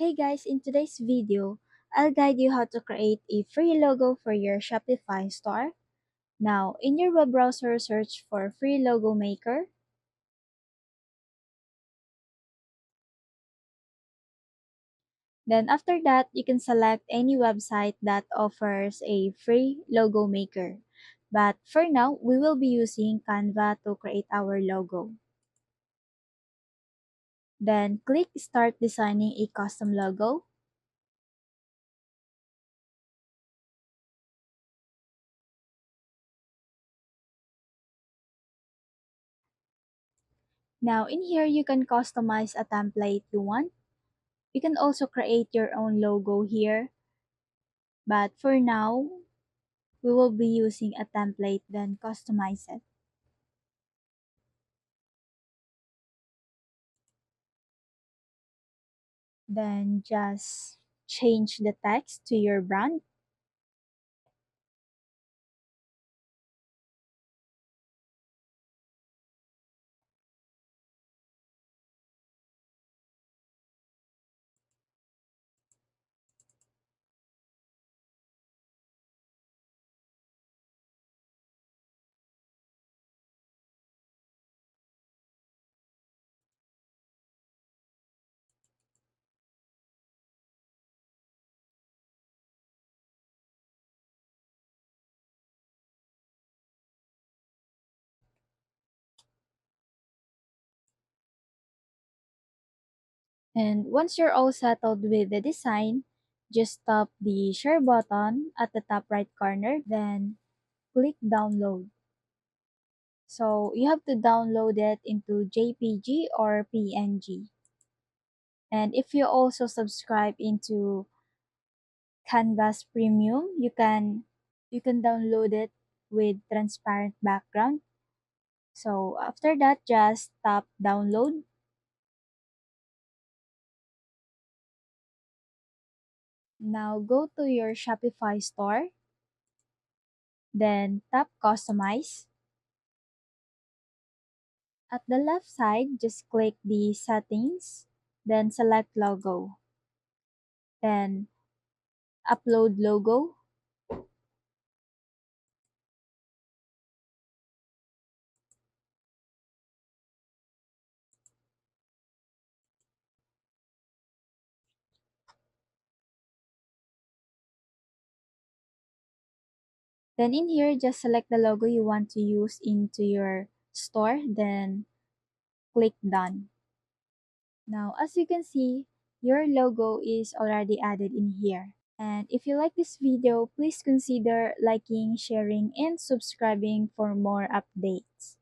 Hey guys, in today's video, I'll guide you how to create a free logo for your Shopify store. Now, in your web browser, search for Free Logo Maker. Then after that, you can select any website that offers a free logo maker. But for now, we will be using Canva to create our logo. Then click Start Designing a Custom Logo. Now in here, you can customize a template you want. You can also create your own logo here. But for now, we will be using a template, then customize it. Then just change the text to your brand. And once you're all settled with the design, just tap the share button at the top right corner, then click download. So you have to download it into JPG or PNG. And if you also subscribe into Canvas Premium, you can download it with transparent background. So after that, just tap download. Now go to your Shopify store, then tap customize. At the left side, just click the settings, then select logo, then upload logo. Then in here, just select the logo you want to use into your store, then click done. Now, as you can see, your logo is already added in here. And if you like this video, please consider liking, sharing, and subscribing for more updates.